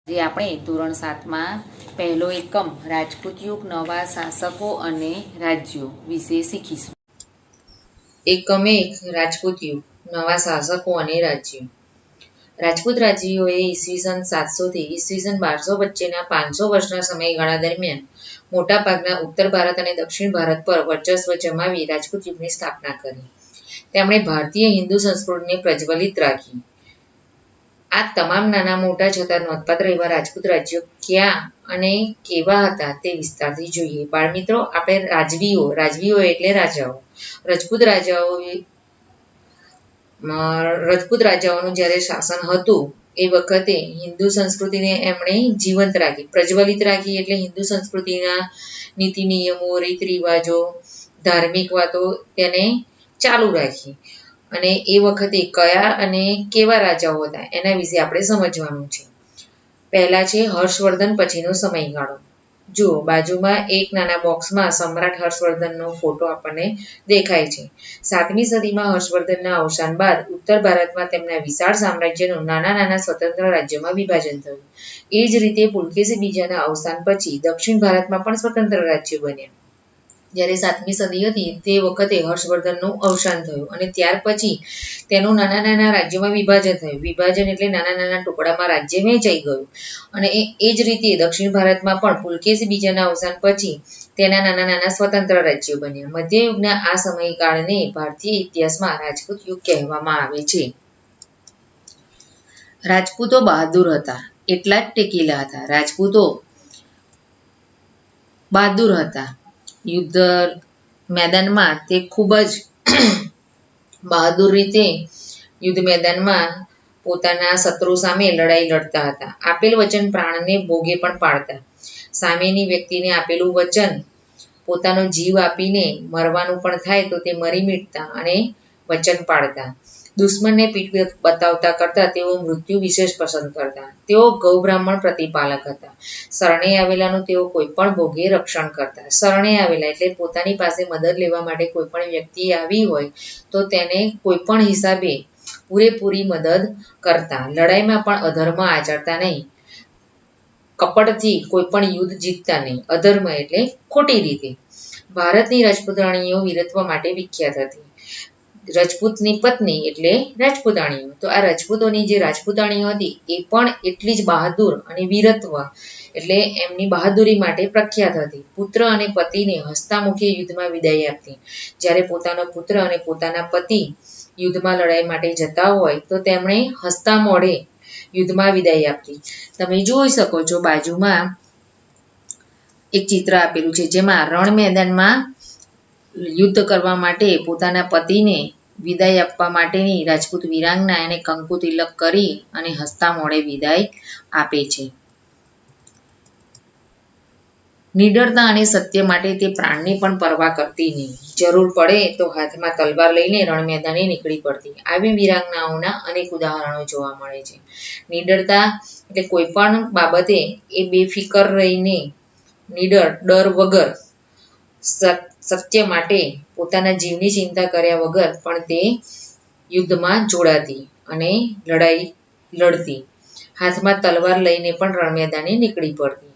જે આપણે ધોરણ 7માં પહેલો એકમ રાજપૂત યુગ નવા શાસકો અને રાજ્યો વિશે શીખીશું. એકમ 1 રાજપૂત યુગ નવા શાસકો અને રાજ્યો. રાજપૂત રાજ્યોએ ઈસવીસન 700 થી ઈસવીસન 1200 વચ્ચેના 500 વર્ષના સમયગાળા દરમિયાન મોટાભાગના ઉત્તર ભારત અને દક્ષિણ ભારત પર વર્ચસ્વ જમાવી રાજપૂત યુગની સ્થાપના કરી. તેમણે ભારતીય હિન્દુ સંસ્કૃતિને પ્રજ્વલિત રાખી. આ તમામ નાના મોટા છતાં નોંધપાત્ર એવા રાજપૂત રાજ્યો ક્યાં અને કેવા હતા તે વિસ્તારથી જોઈએ. બાળમિત્રો, આપણે રાજવીઓ એટલે રાજાઓ. રજપૂત રાજાઓનું જ્યારે શાસન હતું એ વખતે હિન્દુ સંસ્કૃતિને એમણે જીવંત રાખી, પ્રજ્વલિત રાખી. એટલે હિન્દુ સંસ્કૃતિના નીતિ નિયમો, રીત રિવાજો, ધાર્મિક વાતો તેને ચાલુ રાખી. અને એ વખતે કયા અને કેવા રાજાઓ હતા એના વિશે આપણે સમજવાનું છે. પહેલા છે હર્ષવર્ધન પછીનો સમયગાળો. જુઓ, બાજુમાં એક નાના બોક્સમાં સમ્રાટ હર્ષવર્ધનનો ફોટો આપણને દેખાય છે. 7મી સદીમાં હર્ષવર્ધનના અવસાન બાદ ઉત્તર ભારતમાં તેમના વિશાળ સામ્રાજ્યનું નાના નાના સ્વતંત્ર રાજ્યોમાં વિભાજન થયું. એ જ રીતે પુલકેશી બીજાના અવસાન પછી દક્ષિણ ભારતમાં પણ સ્વતંત્ર રાજ્યો બન્યા. જ્યારે 7મી સદી હતી તે વખતે હર્ષવર્ધનનું અવસાન થયું અને ત્યાર પછી તેનું નાના નાના રાજ્યોમાં વિભાજન થયું. વિભાજન એટલે નાના નાના ટુકડામાં રાજ્ય વહેંચાઈ ગયું. અને એ જ રીતે દક્ષિણ ભારતમાં પણ પુલકેશી બીજાના અવસાન પછી તેના નાના નાના સ્વતંત્ર રાજ્યો બન્યા. મધ્યયુગના આ સમયગાળને ભારતીય ઇતિહાસમાં રાજપૂત યુગ કહેવામાં આવે છે. રાજપૂતો બહાદુર હતા, એટલા જ ટેકેલા હતા. રાજપૂતો બહાદુર હતા. યુદ્ધ મેદાનમાં તે ખૂબ જ બહાદુર રીતે યુદ્ધ મેદાનમાં પોતાના શત્રુ સામે લડાઈ લડતા હતા. આપેલ વચન પ્રાણને ભોગે પણ પાડતા. સામેની વ્યક્તિને આપેલું વચન પોતાનો જીવ આપીને મરવાનું પણ થાય તો તે મરી મીટતા અને વચન પાળતા. દુશ્મનને પીઠ બતાવતા કરતા તેઓ મૃત્યુ વિશેષ પસંદ કરતા. તેઓ ગૌ બ્રાહ્મણ પ્રતિપાલક હતા. શરણે આવેલાનું તેઓ કોઈ પણ ભોગે રક્ષણ કરતા. શરણે આવેલા એટલે પોતાની પાસે મદદ લેવા માટે કોઈ પણ વ્યક્તિ આવી હોય તો તેને કોઈ પણ હિસાબે પૂરેપૂરી મદદ કરતા. લડાઈમાં પણ અધર્મ આચરતા નહીં. કપટથી કોઈ પણ યુદ્ધ જીતતા નહીં. અધર્મ એટલે ખોટી રીતે. ભારતની રાજપૂતાણીઓ વીરત્વ માટે વિખ્યાત હતી. રજપૂતની પત્ની એટલે રાજપૂતાણીઓ. તો આ રજપૂતોની જે રાજપૂતાણીઓ હતી એ પણ એટલી જ બહાદુર અને વીરત્વ એટલે એમની બહાદુરી માટે પ્રખ્યાત હતી. પુત્ર અને પતિને હસ્તમુખે યુદ્ધમાં વિદાય આપતી. જ્યારે પોતાનો પુત્ર અને પોતાના પતિ યુદ્ધમાં લડાઈ માટે જતા હોય તો તેમણે હસતા મોઢે યુદ્ધમાં વિદાય આપતી. તમે જોઈ શકો છો બાજુમાં એક ચિત્ર આપેલું છે જેમાં રણ મેદાનમાં યુદ્ધ કરવા માટે પોતાના પતિને વિદાય આપવા માટેની રાજપૂત વીરાંગના એને કંકુ તિલક કરી અને હસતા મોઢે વિદાય આપે છે. નિડરતા અને સત્ય માટે તે પ્રાણની પણ પરવા કરતી નહીં. જરૂર પડે તો હાથમાં તલવાર લઈને રણ મેદાને નીકળી પડતી. આવી વીરાંગનાઓના અનેક ઉદાહરણો જોવા મળે છે. નિડરતા એટલે કોઈ પણ બાબતે એ બેફિકર રહીને નિડર, ડર વગર, સત્ય માટે પોતાના જીવની ચિંતા કર્યા વગર પણ તે યુદ્ધમાં જોડાતી અને લડાઈ લડતી. હાથમાં તલવાર લઈને પણ રણ મેદાને નીકળી પડતી.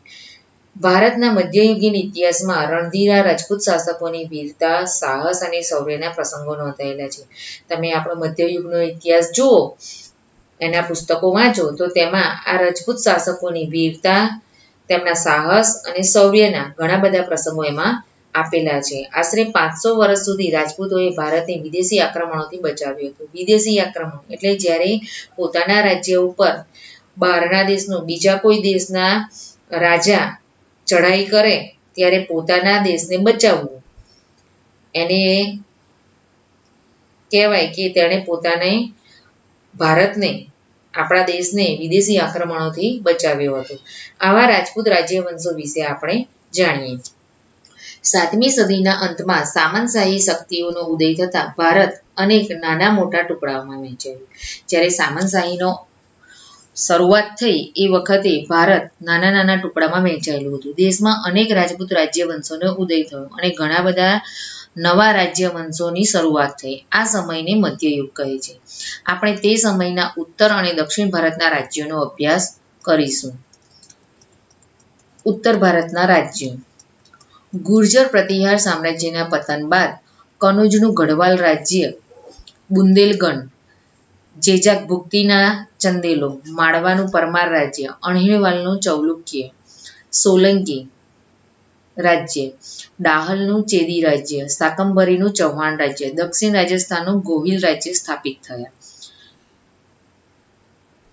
ભારતના મધ્યયુગીન ઇતિહાસમાં રણધીરા રાજપૂત શાસકોની વીરતા, સાહસ અને શૌર્યના પ્રસંગો નોંધાયેલા છે. તમે આપણો મધ્યયુગનો ઇતિહાસ જુઓ, એના પુસ્તકો વાંચો તો તેમાં આ રાજપૂત શાસકોની વીરતા, તેમના સાહસ અને શૌર્યના ઘણા બધા પ્રસંગો એમાં આપેલા છે. આશરે 500 વર્ષ સુધી રાજપૂતોએ ભારતને વિદેશી આક્રમણોથી બચાવ્યું હતું. વિદેશી આક્રમણ એટલે જ્યારે પોતાના રાજ્ય ઉપર બહારના દેશનો બીજા કોઈ દેશના રાજા ચઢાઈ કરે ત્યારે પોતાના દેશને બચાવવું એને કહેવાય કે તેણે પોતાને ભારતને, આપણા દેશને વિદેશી આક્રમણોથી બચાવ્યો હતો. આવા રાજપૂત રાજ્યવંશો વિશે આપણે જાણીએ. 7મી સદીના અંતમાં સામંતશાહી શક્તિઓનો ઉદય થતાં ભારત અનેક નાના મોટા ટુકડાઓમાં વહેંચાયું. જ્યારે સામંતશાહીનો શરૂઆત થઈ એ વખતે ભારત નાના નાના ટુકડામાં વહેંચાયેલું હતું. દેશમાં અનેક રાજપૂત રાજ્યવંશોનો ઉદય થયો અને ઘણા બધા નવા રાજ્યવંશોની શરૂઆત થઈ. આ સમયને મધ્યયુગ કહે છે. આપણે તે સમયના ઉત્તર અને દક્ષિણ ભારતના રાજ્યોનો અભ્યાસ કરીશું. ઉત્તર ભારતના રાજ્યો. ગુર્જર પ્રતિહાર સામ્રાજ્યના પતન બાદ કનોજનું ગઢવાલ રાજ્ય, બુંદેલખંડ, જેજાક ભુક્તિના ચંદેલો, માળવાનું પરમાર રાજ્ય, અણહિલવાલનું ચૌલુક્ય, સોલંકી રાજ્ય, દાહલનું ચેદી રાજ્ય, શાકંભરીનું ચૌહાણ રાજ્ય, દક્ષિણ રાજસ્થાનનું ગોહિલ રાજ્ય સ્થાપિત થયા.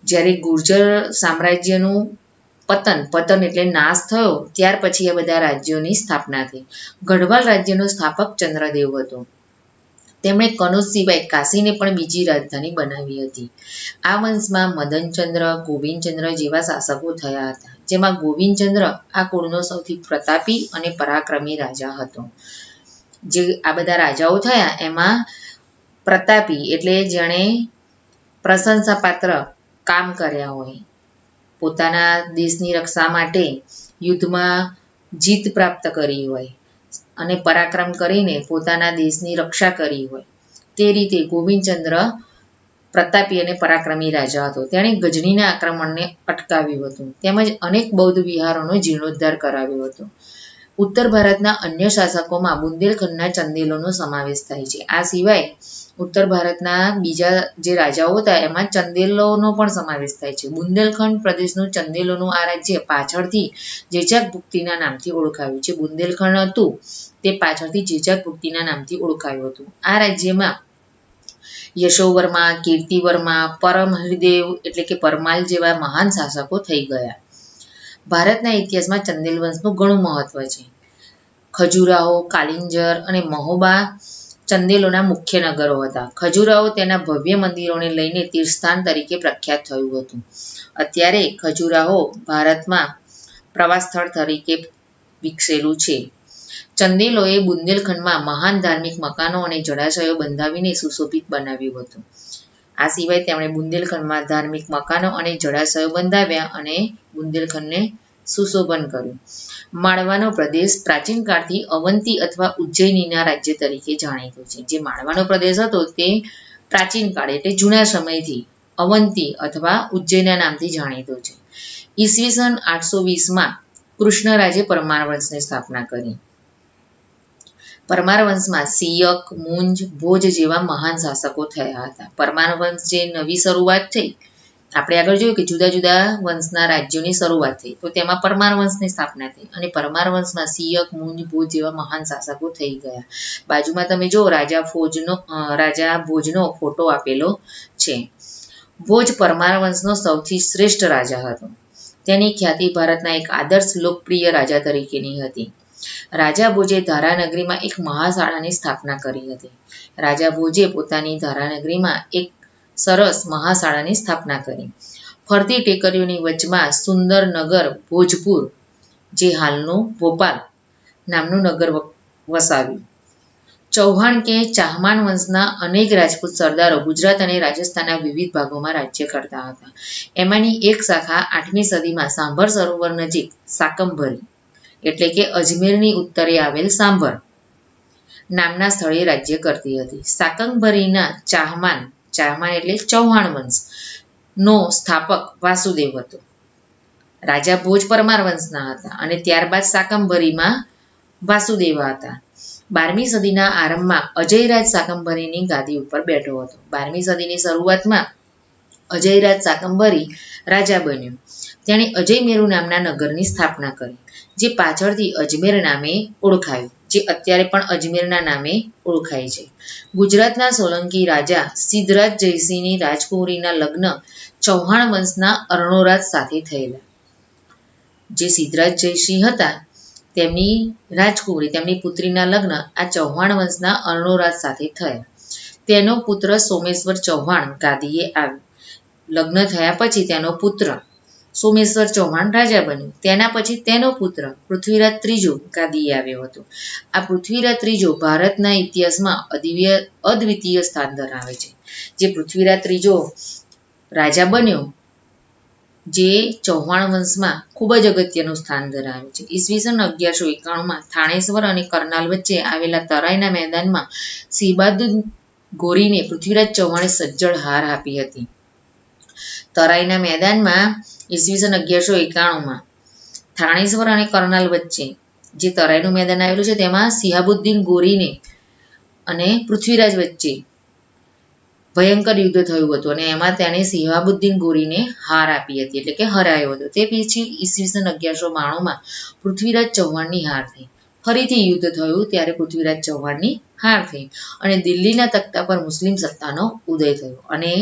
જ્યારે ગુર્જર સામ્રાજ્યનું પતન એટલે નાશ થયો ત્યાર પછી આ બધા રાજ્યોની સ્થાપના થઈ. ગઢવાલ રાજ્યનો સ્થાપક ચંદ્રદેવ હતો. તેમણે કનોજ સિવાય કાશીને પણ બીજી રાજધાની બનાવી હતી. આ વંશમાં મદનચંદ્ર, ગોવિંદચંદ્ર જેવા શાસકો થયા હતા, જેમાં ગોવિંદચંદ્ર આ કુળનો સૌથી પ્રતાપી અને પરાક્રમી રાજા હતો. જે આ બધા રાજાઓ થયા એમાં પ્રતાપી એટલે જેણે પ્રશંસાપાત્ર કામ કર્યા હોય, પોતાના દેશની રક્ષા માટે યુદ્ધમાં જીત પ્રાપ્ત કરી હોય અને પરાક્રમ કરીને પોતાના દેશની રક્ષા કરી હોય, તે રીતે ગોવિંદચંદ્ર પ્રતાપી અને પરાક્રમી રાજા હતો. તેણે ગજનીના આક્રમણને અટકાવ્યું હતું, તેમજ અનેક બૌદ્ધ વિહારોનો જીર્ણોદ્ધાર કરાવ્યો હતો. ઉત્તર ભારતના અન્ય શાસકોમાં બુંદેલખંડના ચંદેલોનો સમાવેશ થાય છે. આ સિવાય ઉત્તર ભારતના બીજા જે રાજાઓ હતા એમાં ચંદેલોનો પણ સમાવેશ થાય છે. બુંદેલખંડ પ્રદેશનું ચંદેલોનું આ રાજ્ય પાછળથી જેજાક ભુક્તિના નામથી ઓળખાયું છે. બુંદેલખંડ હતું તે પાછળથી જેજાક ભુક્તિના નામથી ઓળખાયું હતું. આ રાજ્યમાં યશોવર્મા, કીર્તિવર્મા, પરમહૃદેવ એટલે કે પરમાલ જેવા મહાન શાસકો થઈ ગયા. ભારતના ઇતિહાસમાં ચંદેલ વંશનું ઘણું મહત્વ છે. ખજુરાહો, કાલિંજર અને મહોબા ચંદેલોના મુખ્ય નગરો હતા. ખજુરાહો તેના ભવ્ય મંદિરોને લઈને તીર્થસ્થાન તરીકે પ્રખ્યાત થયું હતું. અત્યારે ખજુરાહો ભારતમાં પ્રવાસ સ્થળ તરીકે વિકસેલું છે. ચંદેલોએ બુંદેલખંડમાં મહાન ધાર્મિક મકાનો અને જળાશયો બંધાવીને સુશોભિત બનાવ્યું હતું. આ સિવાય તેમણે બુંદેલખંડમાં ધાર્મિક મકાનો અને જળાશયો બંધાવ્યા અને બુંદેલખંડને સુશોભન કર્યું. માળવાનો પ્રદેશ પ્રાચીન કાળથી અવંતી અથવા ઉજ્જૈનીના રાજ્ય તરીકે જાણીતો છે. જે માળવાનો પ્રદેશ હતો તે પ્રાચીન કાળ એટલે જૂના સમયથી અવંતી અથવા ઉજ્જૈનના નામથી જાણીતો છે. ઈસવીસન 820માં કૃષ્ણરાજે પરમાર વંશની સ્થાપના કરી. પરમાર વંશમાં સિયક, મુંજ, ભોજ જેવા મહાન શાસકો થયા હતા. પરમાર વંશ જે નવી શરૂઆત થઈ, આપણે આગળ જોયું કે જુદા જુદા વંશના રાજ્યોની શરૂઆત થઈ, તો તેમાં પરમાર વંશની સ્થાપના થઈ અને પરમાર વંશમાં સિયક, મુંજ, ભોજ જેવા મહાન શાસકો થઈ ગયા. બાજુમાં તમે જો રાજા ભોજનો ફોટો આપેલો છે. ભોજ પરમાર વંશનો સૌથી શ્રેષ્ઠ રાજા હતો. તેની ખ્યાતિ ભારતના એક આદર્શ લોકપ્રિય રાજા તરીકેની હતી. રાજા ભોજે ધારાનગરીમાં એક મહાશાળાની સ્થાપના કરી હતી. રાજા ભોજે પોતાની ધારાનગરીમાં એક સરસ મહાશાળાની સ્થાપના કરી. ફરતી ટેકરીઓની વચમાં સુંદર નગર ભોજપુર, જે હાલનું ભોપાલ નામનું નગર વસાવ્યું. ચૌહાણ કે ચાહમાન વંશના અનેક રાજપૂત સરદારો ગુજરાત અને રાજસ્થાનના વિવિધ ભાગોમાં રાજ્ય કરતા હતા. એમાંની એક શાખા 8મી સદીમાં સાંભર સરોવર નજીક શાકંભરી એટલે કે અજમેરની ઉત્તરે આવેલ સાંભર નામના સ્થળે રાજ્ય કરતી હતી. શાકંભરીના ચાહમાન એટલે ચૌહાણ વંશ નો સ્થાપક વાસુદેવ હતો. રાજા ભોજ પરમાર વંશના હતા અને ત્યારબાદ શાકંભરીમાં વાસુદેવા હતા. 12મી સદીના આરંભમાં અજયરાજ શાકંભરીની ગાદી ઉપર બેઠો હતો. 12મી સદીની શરૂઆતમાં અજયરાજ શાકંભરી રાજા બન્યો. તેણે અજયમેરુ નામના નગરની સ્થાપના કરી, જે પાછળથી અજમેર નામે ઓળખાયું, જે અત્યારે પણ અજમેરના નામે ઓળખાય છે. ગુજરાતના સોલંકી રાજા સિદ્ધરાજ જયસિંહની રાજકુંવરીના લગ્ન ચૌહાણ વંશના અર્ણોરાજ સાથે થયેલા. જે સિદ્ધરાજ જયસિંહ હતા તેમની રાજકુંવરી, તેમની પુત્રીના લગ્ન આ ચૌહાણ વંશના અર્ણોરાજ સાથે થયા. તેનો પુત્ર સોમેશ્વર ચૌહાણ ગાદીએ આવ્યો. લગ્ન થયા પછી તેનો પુત્ર સોમેશ્વર ચૌહાણ રાજા બન્યો. તેના પછી તેનો પુત્ર પૃથ્વીરાજ ત્રીજો ગાદીએ આવ્યો હતો. આ પૃથ્વીરાજ ત્રીજો ભારતના ઇતિહાસમાં અદ્વિતીય સ્થાન ધરાવે છે. જે પૃથ્વીરાજ ત્રીજો રાજા બન્યો, જે ચૌહાણ વંશમાં ખૂબ જ અગત્યનું સ્થાન ધરાવે છે. ઈસવીસન 1191માં થાણેશ્વર અને કરનાલ વચ્ચે આવેલા તરાઈના મેદાનમાં સિંહબહાદુર ગોરીને પૃથ્વીરાજ ચૌહાણે સજ્જડ હાર આપી હતી. તરાઈના મેદાનમાં ઈસવીસન 1191માં થાણેશ્વર અને કરનાલ વચ્ચે જે તરાઈનું મેદાન આવેલું છે તેમાં સિહાબુદ્દીન ગોરીને અને પૃથ્વીરાજ વચ્ચે ભયંકર યુદ્ધ થયું હતું અને એમાં તેણે સિહાબુદ્દીન ગોરીને હાર આપી હતી, એટલે કે હરાયો હતો. તે પછી ઈસવીસન 1192માં પૃથ્વીરાજ ચૌહાણની હાર થઈ. ફરીથી યુદ્ધ થયું ત્યારે પૃથ્વીરાજ ચૌહાણની હાર થઈ અને દિલ્હીના તખ્તા પર મુસ્લિમ સત્તાનો ઉદય થયો અને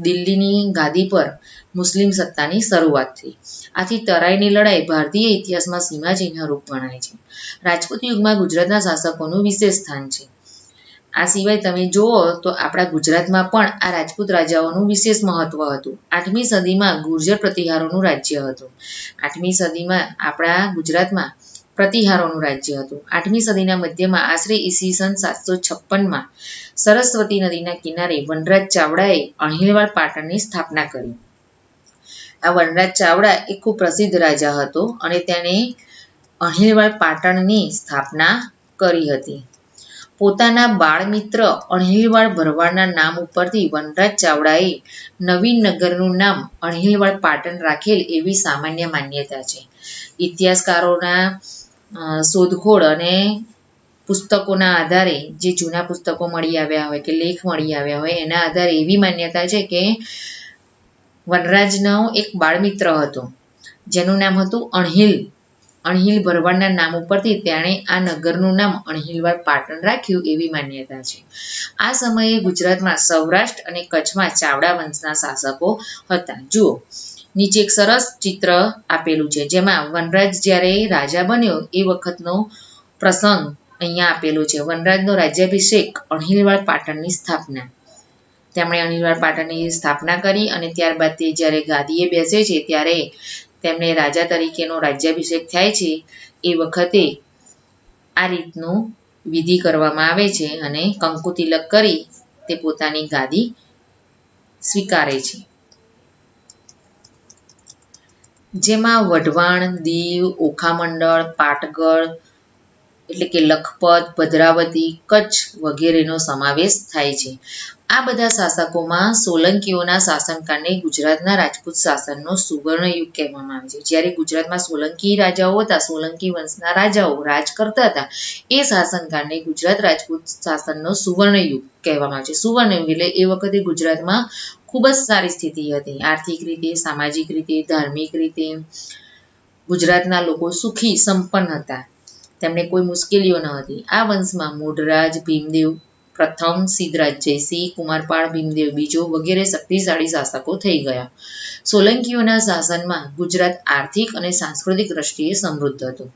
દિલ્હીની ગાદી પર મુસ્લિમ સત્તાની શરૂઆત થઈ. આથી તરાઈની લડાઈ ભારતીય ઇતિહાસમાં સીમાચિહ્નરૂપ ગણાય છે. રાજપૂત યુગમાં ગુજરાતના શાસકોનું વિશેષ સ્થાન છે. આ સિવાય તમે જુઓ તો આપણા ગુજરાતમાં પણ આ રાજપૂત રાજાઓનું વિશેષ મહત્વ હતું. 8મી સદીમાં ગુર્જર પ્રતિહારોનું રાજ્ય હતું. 8મી સદીમાં આપણા ગુજરાતમાં પ્રતિહારોનું રાજ્ય હતું. 8મી સદીના મધ્યમાં આશરે ઈસવીસન 756માં સરસ્વતી નદીના કિનારે વનરાજ ચાવડાએ અણહિલવાડ પાટણની સ્થાપના કરી. આ વનરાજ ચાવડા એ ખૂબ પ્રસિદ્ધ રાજા હતો અને તેણે અણહિલવાડ પાટણની સ્થાપના કરી હતી. પોતાના બાળમિત્ર અણહિલવાડ ભરવાડના નામ ઉપરથી વનરાજ ચાવડાએ નવીન નગરનું નામ અણહિલવાડ પાટણ રાખેલ એવી સામાન્ય માન્યતા છે. ઇતિહાસકારોના શોધખોળ અને પુસ્તકોના આધારે, જે જૂના પુસ્તકો મળી આવ્યા હોય કે લેખ મળી આવ્યા હોય એના આધારે એવી માન્યતા છે કે વનરાજનો એક બાળમિત્ર હતો જેનું નામ હતું અણહિલ. અણહિલ ભરવાડના નામ ઉપરથી તેણે આ નગરનું નામ અણહિલવાડ પાટણ રાખ્યું એવી માન્યતા છે. આ સમયે ગુજરાતમાં સૌરાષ્ટ્ર અને કચ્છમાં ચાવડા વંશના શાસકો હતા. જુઓ, નીચે એક સરસ ચિત્ર આપેલું છે જેમાં વનરાજ જ્યારે રાજા બન્યો એ વખતનો પ્રસંગ અહીંયા આપેલો છે. વનરાજનો રાજ્યાભિષેક, અણહિલવાડ પાટણની સ્થાપના. તેમણે અણહિલવાડ પાટણની સ્થાપના કરી અને ત્યારબાદ તે જ્યારે ગાદીએ બેસે છે ત્યારે તેમને રાજા તરીકેનો રાજ્યાભિષેક થાય છે. એ વખતે આ રીતનું વિધિ કરવામાં આવે છે અને કંકુ તિલક કરી તે પોતાની ગાદી સ્વીકારે છે. જેમાં વઢવાણ, દીવ, ઓખામંડળ, પાટગઢ એટલે કે લખપત, ભદ્રાવતી, કચ્છ વગેરેનો સમાવેશ થાય છે. આ બધા શાસકોમાં સોલંકીઓના શાસનકાળને ગુજરાતના રાજપૂત શાસનનો સુવર્ણ યુગ કહેવામાં આવે છે. જ્યારે ગુજરાતમાં સોલંકી રાજાઓ હતા, સોલંકી વંશના રાજાઓ રાજ કરતા હતા, એ શાસનકાળને ગુજરાત રાજપૂત શાસનનો સુવર્ણ યુગ કહેવામાં આવે છે. સુવર્ણ યુગ એટલે એ વખતે ગુજરાતમાં ખૂબ જ સારી સ્થિતિ હતી. આર્થિક રીતે, સામાજિક રીતે, ધાર્મિક રીતે ગુજરાતના લોકો સુખી સંપન્ન હતા. તેમને કોઈ મુશ્કેલીઓ ન હતી. આ વંશમાં મૂળરાજ ભીમદેવ પ્રથમ, સિદ્ધરાજ જયસિંહ, કુમારપાળ ભીમદેવ બીજો વગેરે શક્તિશાળી શાસકો થઈ ગયા. સોલંકીઓના શાસનમાં ગુજરાત આર્થિક અને સાંસ્કૃતિક દ્રષ્ટિએ સમૃદ્ધ હતું.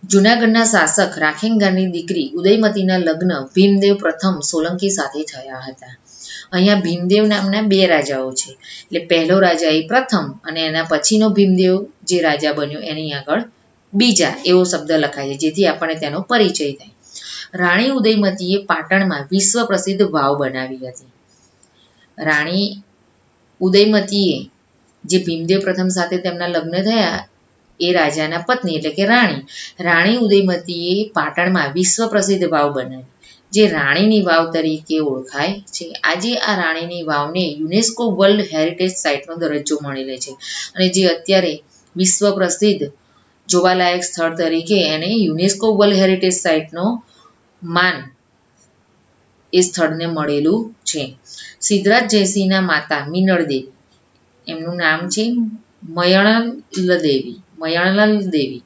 જૂનાગઢના શાસક રાખેંગારની દીકરી ઉદયમતીના લગ્ન ભીમદેવ પ્રથમ સોલંકી સાથે થયા હતા. અહીંયા ભીમદેવ નામના બે રાજાઓ છે. એટલે પહેલો રાજા એ પ્રથમ અને એના પછીનો ભીમદેવ જે રાજા બન્યો એની આગળ બીજા એવો શબ્દ લખાય છે, જેથી આપણને તેનો પરિચય થાય. રાણી ઉદયમતીએ પાટણમાં વિશ્વ પ્રસિદ્ધ વાવ બનાવી હતી. રાણી ઉદયમતીએ જે ભીમદેવ પ્રથમ સાથે તેમના લગ્ન થયા એ રાજાના પત્ની એટલે કે રાણી ઉદયમતીએ પાટણમાં વિશ્વ પ્રસિદ્ધ વાવ બનાવી જે રાણીની વાવ તરીકે ઓળખાય છે. આજે આ રાણીની વાવને યુનેસ્કો વર્લ્ડ હેરિટેજ સાઇટનો દરજ્જો મળેલો છે અને જે અત્યારે વિશ્વ પ્રસિદ્ધ જોવાલાયક સ્થળ તરીકે એને યુનેસ્કો વર્લ્ડ હેરિટેજ સાઇટનો માન એ સ્થળને મળેલું છે. સિદ્ધરાજ જયસિંહના માતા મિનળ દેવી, એમનું નામ છે મયણલ દેવી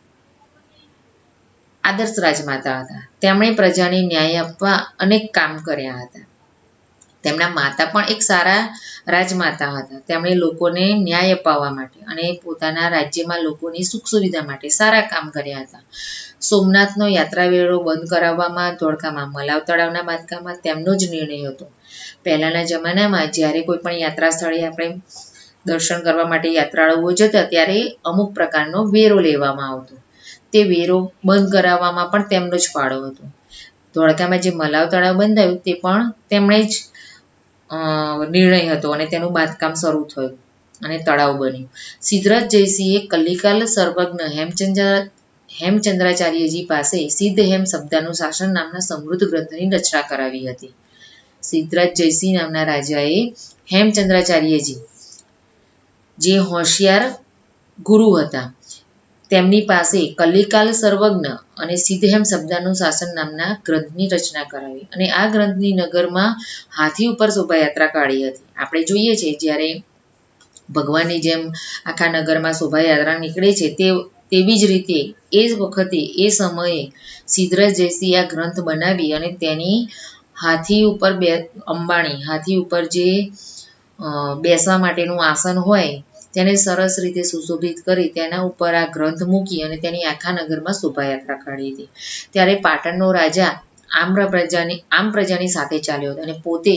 આદર્શ રાજમાતા હતા. તેમણે પ્રજાને ન્યાય આપવા અનેક કામ કર્યા હતા. તેમના માતા પણ એક સારા રાજમાતા હતા. તેમણે લોકોને ન્યાય અપાવવા માટે અને પોતાના રાજ્યમાં લોકોની સુખ સુવિધા માટે સારા કામ કર્યા હતા. સોમનાથનો યાત્રાવેળો બંધ કરાવવામાં, ધોળકામાં મલાવ તળાવના બાંધકામમાં તેમનો જ નિર્ણય હતો. પહેલાંના જમાનામાં જ્યારે કોઈ પણ યાત્રા સ્થળે આપણે દર્શન કરવા માટે યાત્રાળુઓ જતા ત્યારે અમુક પ્રકારનો વેરો લેવામાં આવતો. તે વેરો બંધ કરાવવામાં પણ તેમનો જ ફાળો હતો. ધોળકામાં જે મલાવ તળાવ બંધાયું તે પણ તેમણે જ નિર્ણય હતો અને તેનું બાંધકામ શરૂ થયું અને તળાવ બન્યું. સિદ્ધરાજ જયસિંહે કલ્લિકાલ સર્વજ્ઞ હેમચંદ્રાચાર્યજી પાસે સિદ્ધ હેમ શબ્દાનુશાસન નામના સમૃદ્ધ ગ્રંથની રચના કરાવી હતી. સિદ્ધરાજ જયસિંહ નામના રાજાએ હેમચંદ્રાચાર્યજી જે હોશિયાર ગુરુ હતા. તેમની પાસે કલિકાલ સર્વજ્ઞ અને સિદ્ધહેમ શબ્દાનું શાસન નામના ગ્રંથની રચના કરાવી અને આ ગ્રંથની નગરમાં હાથી ઉપર શોભાયાત્રા કાઢી હતી. આપણે જોઈએ છીએ જ્યારે ભગવાનની જેમ આખા નગરમાં શોભાયાત્રા નીકળે છે તેવી જ રીતે એ જ વખતે એ સમયે સિદ્ધરાજ જયસિંહ આ ગ્રંથ બનાવી અને તેની હાથી ઉપર અંબાણી હાથી ઉપર જે બેસવા માટેનું આસન હોય તેને સરસ રીતે સુશોભિત કરી તેના ઉપર આ ગ્રંથ મૂકી અને તેની આખા નગરમાં શોભાયાત્રા કાઢી હતી. ત્યારે પાટણનો રાજા આમ પ્રજાની સાથે ચાલ્યો હતો અને પોતે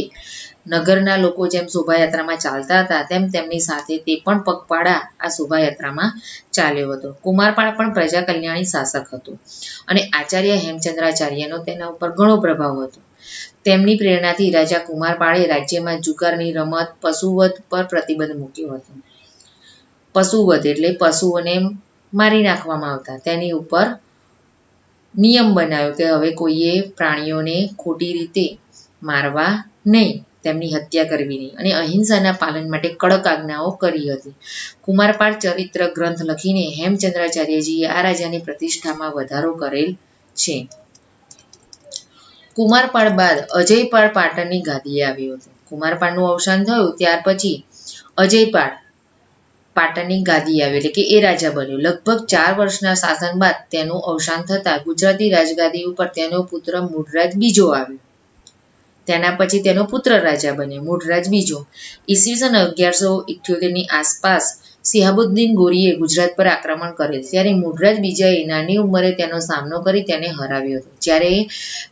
નગરના લોકો જેમ શોભાયાત્રામાં ચાલતા હતા તેમ તેમની સાથે તે પણ પગપાળા આ શોભાયાત્રામાં ચાલ્યો હતો. કુમારપાળ પણ પ્રજા કલ્યાણી શાસક હતો અને આચાર્ય હેમચંદ્રાચાર્યનો તેના ઉપર ઘણો પ્રભાવ હતો. તેમની પ્રેરણાથી રાજા કુમારપાળે રાજ્યમાં જુગારની રમત પશુવધ પર પ્રતિબંધ મૂક્યો હતો. પશુવધ એટલે પશુઓને મારી નાખવામાં આવતા તેની ઉપર નિયમ બનાવ્યો કે હવે કોઈએ પ્રાણીઓને ખોટી રીતે મારવા નહીં, તેમની હત્યા કરવી નહીં અને અહિંસાના પાલન માટે કડક આજ્ઞાઓ કરી હતી. કુમારપાળ ચરિત્ર ગ્રંથ લખીને હેમચંદ્રાચાર્યજીએ આ રાજાની પ્રતિષ્ઠામાં વધારો કરેલ છે. કુમારપાળ બાદ અજયપાળ પાટણની ગાદીએ આવ્યો હતો. કુમારપાળનું અવસાન થયું ત્યાર પછી અજયપાળ પાટણની ગાદી આવી એટલે કે એ રાજા બન્યો. લગભગ 4 વર્ષના શાસન બાદ તેનું અવસાન થતાં ગુજરાતી રાજગાદી ઉપર તેનો પુત્ર મૂળરાજ બીજો આવ્યો. તેના પછી તેનો પુત્ર રાજા બન્યો મૂળરાજ બીજો. ઈસવીસન 1178ની આસપાસ સિહાબુદ્દીન ગોરીએ ગુજરાત પર આક્રમણ કરેલ ત્યારે મૂળરાજ બીજાએ નાની ઉંમરે તેનો સામનો કરી તેને હરાવ્યો હતો. જ્યારે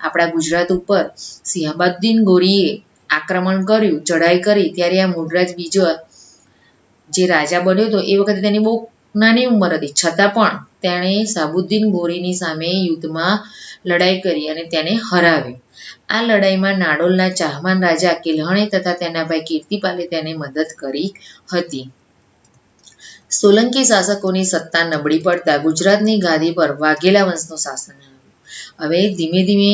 આપણા ગુજરાત ઉપર સિહાબુદ્દીન ગોરીએ આક્રમણ કર્યું, ચઢાઈ કરી, ત્યારે આ મૂળરાજ બીજો જે રાજા બન્યો હતો એ વખતે તેની બહુ નાની ઉંમર હતી, છતાં પણ તેણે શાહબુદ્દીન ગોરીની સામે યુદ્ધમાં લડાઈ કરી અને તેને હરાવ્યો. આ લડાઈમાં નાડોલના ચાહમાન રાજા કિલ્હણે તથા તેના ભાઈ કીર્તિપાલે તેને મદદ કરી હતી. સોલંકી શાસકોની સત્તા નબળી પડતા ગુજરાતની ગાદી પર વાઘેલા વંશનું શાસન આવ્યું. હવે ધીમે ધીમે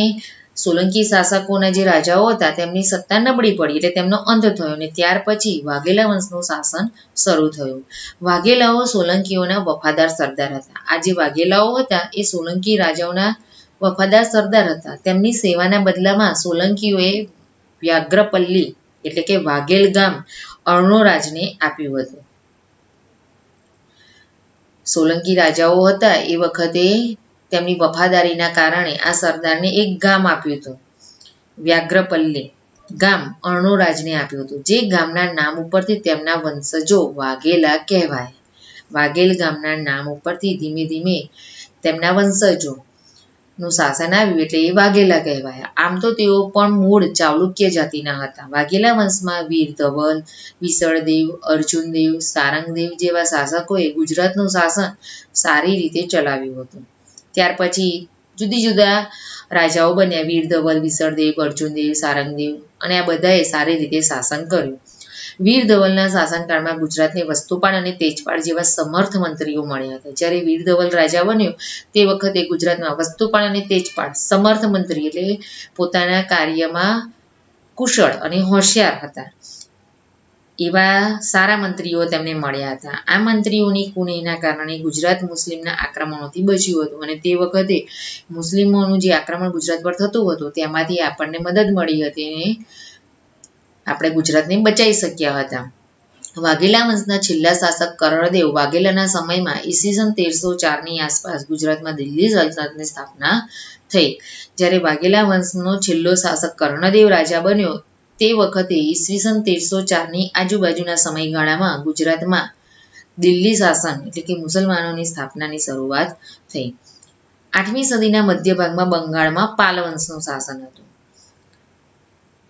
સોલંકી શાસકોના જે રાજાઓ હતા તેમની સત્તા નબળી પડી એટલે તેમનો અંત થયો અને ત્યાર પછી વાઘેલા વંશનું શાસન શરૂ થયું. વાઘેલાઓ સોલંકીઓના વફાદાર સરદાર હતા. આ જે વાઘેલાઓ હતા એ સોલંકી રાજાઓના વફાદાર સરદાર હતા. તેમની સેવાના બદલામાં સોલંકીઓએ વ્યાઘ્રપલ્લી એટલે કે વાઘેલ ગામ અર્ણોરાજને આપ્યું હતું. સોલંકી રાજાઓ હતા એ વખતે તેમની વફાદારીના કારણે આ સરદારને એક ગામ આપ્યું હતું. વ્યાઘ્રપલ્લી ગામ અર્ણોરાજને આપ્યું હતું, જે ગામના નામ ઉપરથી તેમના વંશજો વાઘેલા કહેવાય. વાઘેલ ગામના નામ ઉપરથી ધીમે ધીમે તેમના વંશજોનું શાસન આવ્યું એટલે એ વાઘેલા કહેવાય. આમ તો તેઓ પણ મૂળ ચાલુક્ય જાતિના હતા. વાઘેલા વંશમાં વીર ધવલ, વિસળદેવ, અર્જુનદેવ, સારંગદેવ જેવા શાસકોએ ગુજરાતનું શાસન સારી રીતે ચલાવ્યું હતું. ત્યાર પછી જુદી જુદા રાજાઓ બન્યા, વીર ધવલ, વિસળદેવ, અર્જુનદેવ, સારંગદેવ અને આ બધાએ સારી રીતે શાસન કર્યું. વીર ધવલના શાસનકાળમાં ગુજરાતને વસ્તુપાલ અને તેજપાલ જેવા સમર્થ મંત્રીઓ મળ્યા હતા. જ્યારે વીર ધવલ રાજા બન્યો તે વખતે ગુજરાતમાં વસ્તુપાલ અને તેજપાલ સમર્થ મંત્રી એટલે પોતાના કાર્યમાં કુશળ અને હોશિયાર હતા એવા સારા મંત્રીઓ તેમને મળ્યા હતા. આ મંત્રીઓની કુનેહના કારણે ગુજરાત મુસ્લિમના આક્રમણોથી બચ્યું હતું અને તે વખતે મુસ્લિમોનું જે આક્રમણ ગુજરાત પર થતું હતું તેમાંથી આપણને મદદ મળી હતી અને આપણે ગુજરાતને બચાવી શક્યા હતા. વાઘેલા વંશના છેલ્લા શાસક કર્ણદેવ વાઘેલાના સમયમાં ઈસવીસન 1304ની આસપાસ ગુજરાતમાં દિલ્હી સલ્તનતની સ્થાપના થઈ. જ્યારે વાઘેલા વંશનો છેલ્લો શાસક કર્ણદેવ રાજા બન્યો તે વખતે ઈસવીસન 1304ની આજુબાજુના સમયગાળામાં ગુજરાતમાં દિલ્હી શાસન એટલે કે મુસલમાનોની સ્થાપનાની શરૂઆત થઈ. 8મી સદીના મધ્ય ભાગમાં બંગાળમાં પાલ વંશનું શાસન હતું.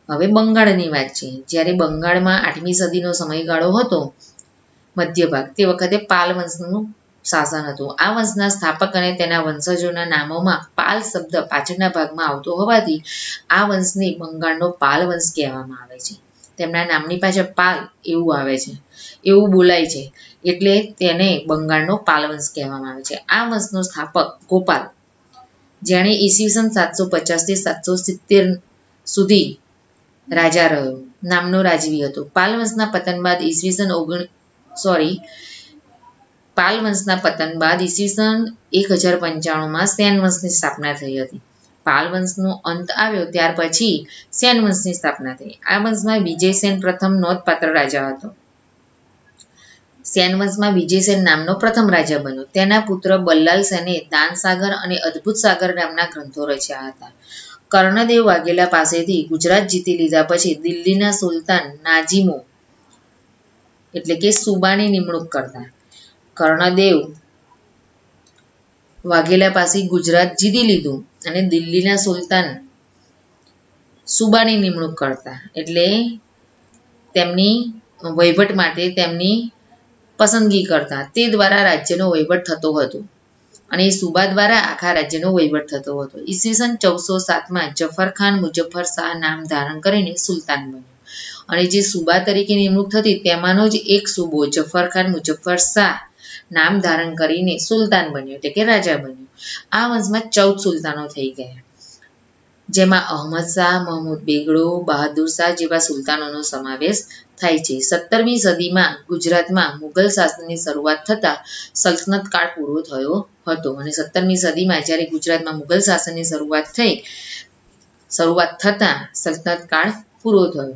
હવે બંગાળની વાત છે. જ્યારે બંગાળમાં 8મી સદીનો સમયગાળો હતો મધ્ય ભાગ, તે વખતે પાલ વંશનું શાસન હતું. આ વંશના સ્થાપક અને તેના વંશજોના નામોમાં પાલ શબ્દ પાછળના ભાગમાં આવતો હોવાથી આ વંશને બંગાળનો પાલ વંશ કહેવામાં આવે છે. તેમના નામની પાછળ પાલ એવું આવે છે, એવું બોલાય છે એટલે તેને બંગાળનો પાલ વંશ કહેવામાં આવે છે. આ વંશનો સ્થાપક ગોપાલ, જેણે ઈસવીસન 750થી 770 સુધી રાજા રહ્યો, નામનો રાજવી હતો. પાલ વંશના પતન બાદ ઈસવીસન પાલ વંશના પતન બાદ ઈસવીસન 1095માં સેન વંશની સ્થાપના થઈ હતી. પાલ વંશનો અંત આવ્યો ત્યાર પછી સેન વંશની સ્થાપના થઈ. આ વંશમાં વિજયસેન પ્રથમ નોંધપાત્ર રાજા હતો. સેન વંશમાં વિજયસેન નામનો પ્રથમ રાજા બન્યો. તેના પુત્ર બલ્લાલ સેને દાનસાગર અને અદ્ભુત સાગર નામના ગ્રંથો રચ્યા હતા. કર્ણદેવ વાઘેલા પાસેથી ગુજરાત જીતી લીધા પછી દિલ્હીના સુલતાન નાજીમો એટલે કે સુબાની નિમણૂક કરતા. કર્ણદેવ વાઘેલા પાસે ગુજરાત જીતી લીધું અને દિલ્હીના સુલતાન સુબાની નિમણૂક કરતા એટલે તેમની વહીવટ માટે તેમની પસંદગી કરતા. તે દ્વારા રાજ્યનો વહીવટ થતો હતો અને એ સુબા દ્વારા આખા રાજ્યનો વહીવટ થતો હતો. ઈસવીસન 1407માં જફર ખાન મુઝફ્ફર શાહ નામ ધારણ કરીને સુલતાન બન્યો અને જે સુબા તરીકે નિમણૂક થતી તેમાંનો જ એક સુબો જફર ખાન મુઝફ્ફર શાહ નામ ધારણ કરીને સુલતાન બન્યો એટલે કે રાજા બન્યો. આ વંશમાં 14 સુલતાનો થઈ ગયા, જેમાં અહમદ શાહ, મહમૂદ બેગડો, બહાદુર શાહ જેવા સુલતાનોનો સમાવેશ થાય છે. 17મી સદીમાં ગુજરાતમાં મુગલ શાસનની શરૂઆત થતાં સલ્તનત કાળ પૂરો થયો હતો અને 17મી સદીમાં જ્યારે ગુજરાતમાં મુગલ શાસનની શરૂઆત થતાં સલ્તનત કાળ પૂરો થયો.